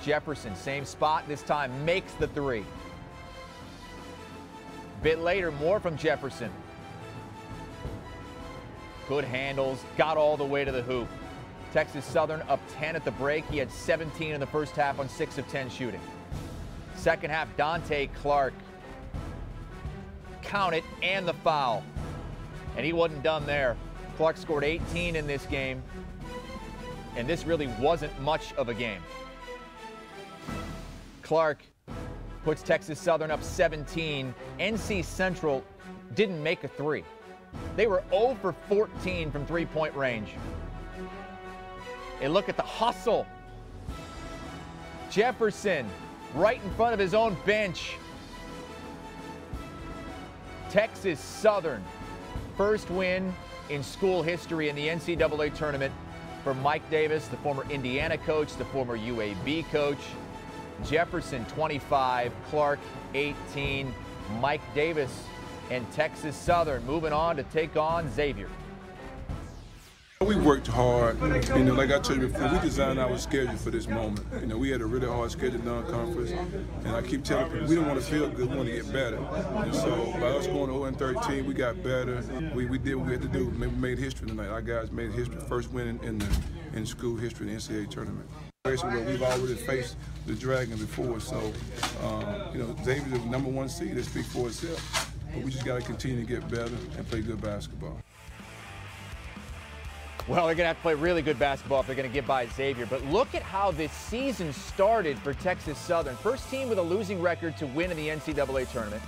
Jefferson, same spot, this time makes the three. Bit later, more from Jefferson. Good handles, got all the way to the hoop. Texas Southern up 10 at the break. He had 17 in the first half on 6 of 10 shooting. Second half, Dante Clark. Count it, and the foul. And he wasn't done there. Clark scored 18 in this game, and this really wasn't much of a game. Clark puts Texas Southern up 17. NC Central didn't make a three. They were 0 for 14 from three-point range. And look at the hustle. Jefferson right in front of his own bench. Texas Southern, first win in school history in the NCAA tournament for Mike Davis, the former Indiana coach, the former UAB coach. Jefferson 25, Clark 18, Mike Davis and Texas Southern moving on to take on Xavier. We worked hard, like I told you before, we designed our schedule for this moment. We had a really hard schedule non-conference, and I keep telling people we don't want to feel good, we want to get better. And so by us going 0-13, we got better. We did what we had to do. We made history tonight. Our guys made history, first win in school history in the NCAA tournament. We've already faced the Dragon before, so Xavier's the #1 seed. That speaks for itself. But we just got to continue to get better and play good basketball. Well, they're going to have to play really good basketball if they're going to get by Xavier. But look at how this season started for Texas Southern. First team with a losing record to win in the NCAA tournament.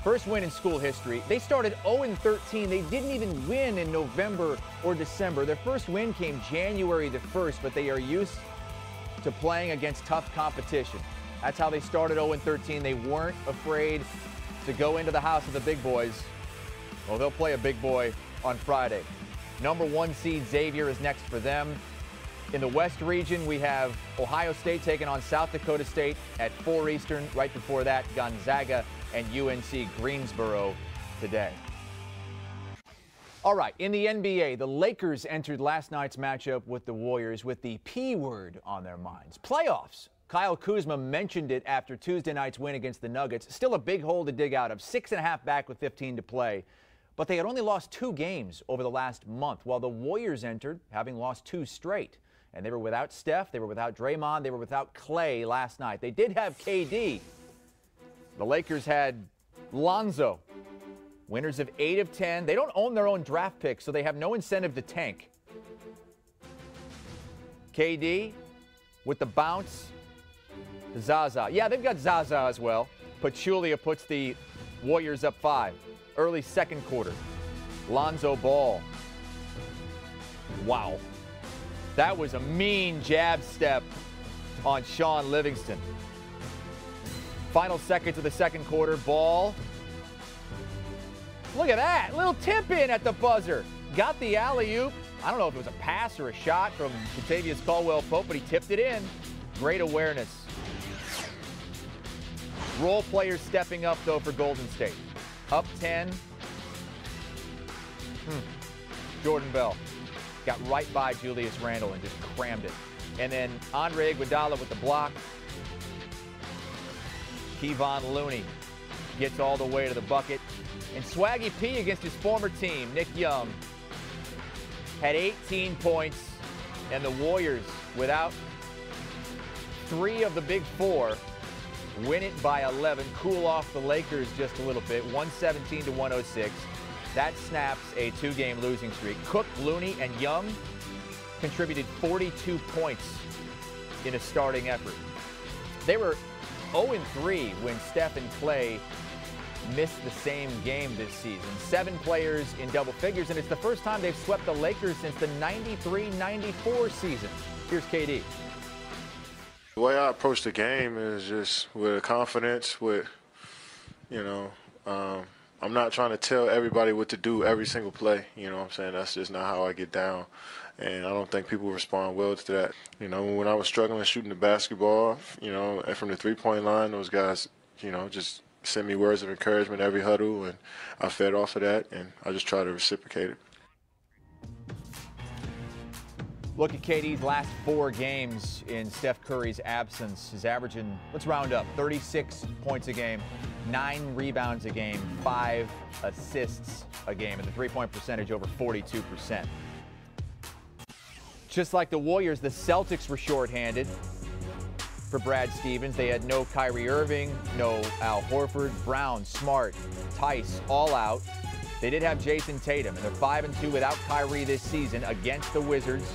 First win in school history. They started 0-13. They didn't even win in November or December. Their first win came January the 1st, but they are used to playing against tough competition. That's how they started 0-13. They weren't afraid to go into the house of the big boys. Well, they'll play a big boy on Friday. #1 seed Xavier is next for them. In the West region, we have Ohio State taking on South Dakota State at 4 Eastern. Right before that, Gonzaga and UNC Greensboro today. All right, in the NBA, the Lakers entered last night's matchup with the Warriors with the P word on their minds. Playoffs. Kyle Kuzma mentioned it after Tuesday night's win against the Nuggets. Still a big hole to dig out of. 6.5 back with 15 to play. But they had only lost 2 games over the last month, while the Warriors entered having lost 2 straight. And they were without Steph, they were without Draymond, they were without Clay last night. They did have KD. The Lakers had Lonzo, winners of 8 of 10. They don't own their own draft picks, so they have no incentive to tank. KD with the bounce to Zaza. Yeah, they've got Zaza as well. Pachulia puts the Warriors up 5. Early second quarter. Lonzo Ball. Wow. That was a mean jab step on Sean Livingston. Final seconds of the second quarter. Ball. Look at that. Little tip in at the buzzer. Got the alley-oop. I don't know if it was a pass or a shot from Kentavious Caldwell-Pope, but he tipped it in. Great awareness. Role players stepping up, though, for Golden State. Up 10. Jordan Bell got right by Julius Randle and just crammed it. And then Andre Iguodala with the block. Kevon Looney gets all the way to the bucket. And Swaggy P against his former team, Nick Young, had 18 points. And the Warriors, without 3 of the big 4, win it by 11, cool off the Lakers just a little bit, 117-106. That snaps a 2-game losing streak. Cook, Looney, and Young contributed 42 points in a starting effort. They were 0-3 when Steph and Clay missed the same game this season. 7 players in double figures, and it's the first time they've swept the Lakers since the 93-94 season. Here's KD. The way I approach the game is just with confidence, I'm not trying to tell everybody what to do every single play, you know what I'm saying? That's just not how I get down, and I don't think people respond well to that. When I was struggling shooting the basketball, and from the three-point line, those guys, just sent me words of encouragement every huddle, and I fed off of that, and I just try to reciprocate it. Look at KD's last 4 games in Steph Curry's absence. He's averaging, let's round up, 36 points a game, 9 rebounds a game, 5 assists a game, and the three-point percentage over 42%. Just like the Warriors, the Celtics were shorthanded for Brad Stevens. They had no Kyrie Irving, no Al Horford, Brown, Smart, Tice, all out. They did have Jason Tatum, and they're 5-2 without Kyrie this season against the Wizards.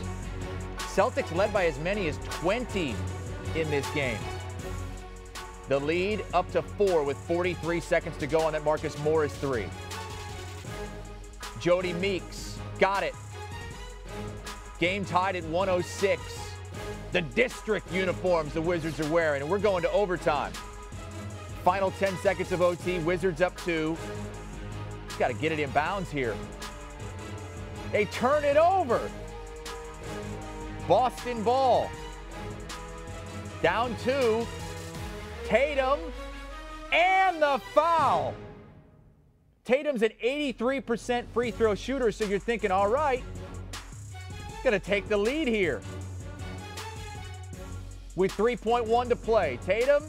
Celtics led by as many as 20 in this game. The lead up to 4 with 43 seconds to go on that Marcus Morris 3. Jody Meeks got it. Game tied at 106. The district uniforms the Wizards are wearing, and we're going to overtime. Final 10 seconds of OT, Wizards up 2. Got to get it in bounds here. They turn it over. Boston ball. Down 2. Tatum and the foul. Tatum's an 83% free throw shooter, so you're thinking, all right, gonna take the lead here. With 3.1 to play. Tatum,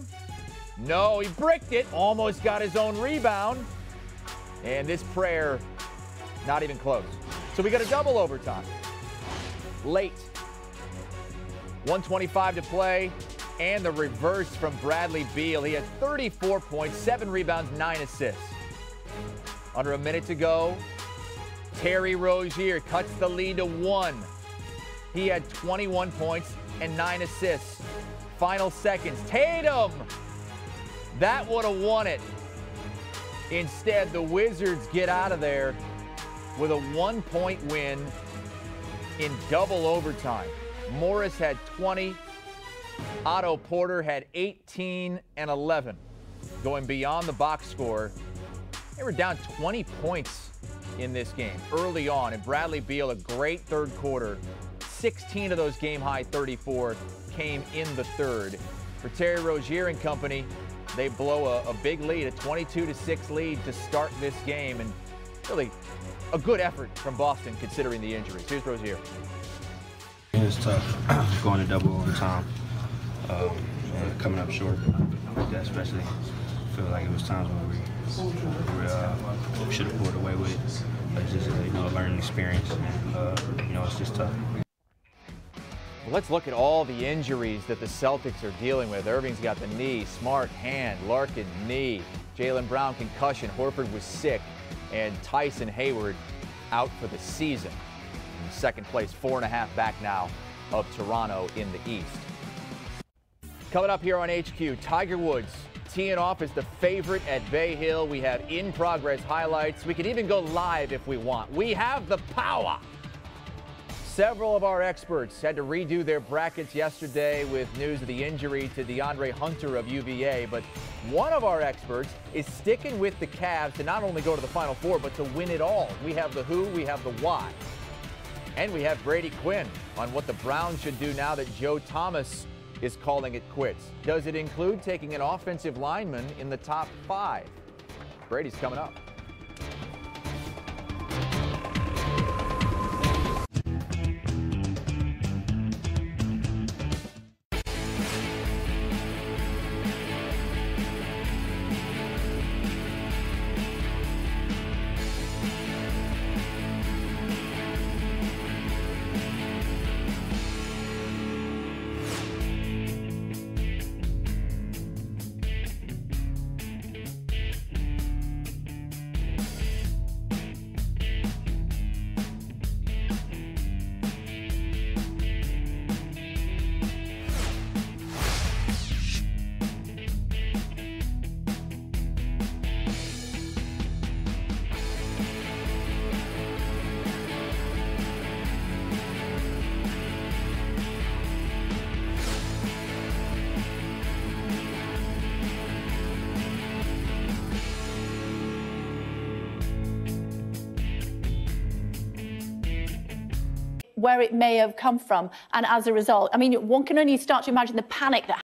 no, he bricked it, almost got his own rebound. And this prayer, not even close. So we got a double overtime. Late. 1:25 to play, and the reverse from Bradley Beal. He had 34 points, 7 rebounds, 9 assists. Under a minute to go, Terry Rozier cuts the lead to 1. He had 21 points and 9 assists. Final seconds, Tatum! That would have won it. Instead, the Wizards get out of there with a 1-point win in double overtime. Morris had 20. Otto Porter had 18 and 11. Going beyond the box score, they were down 20 points in this game early on. And Bradley Beal, a great third quarter. 16 of those game-high 34 came in the third. For Terry Rozier and company, they blow a big lead, a 22-6 lead to start this game. And really a good effort from Boston considering the injuries. Here's Rozier. It was tough going to double overtime, and coming up short like that, especially. I feel like it was times when we should have pulled away with it. But it's just a learning experience, and it's just tough. Well, let's look at all the injuries that the Celtics are dealing with. Irving's got the knee, Smart hand, Larkin knee, Jaylen Brown concussion, Horford was sick, and Tyson Hayward out for the season. In second place, 4.5 back now of Toronto in the East. Coming up here on HQ, Tiger Woods teeing off as the favorite at Bay Hill. We have in-progress highlights. We can even go live if we want. We have the power. Several of our experts had to redo their brackets yesterday with news of the injury to DeAndre Hunter of UVA, but one of our experts is sticking with the Cavs to not only go to the Final Four, but to win it all. We have the who, we have the why. And we have Brady Quinn on what the Browns should do now that Joe Thomas is calling it quits. Does it include taking an offensive lineman in the top 5? Brady's coming up. Where it may have come from, and as a result, I mean, one can only start to imagine the panic that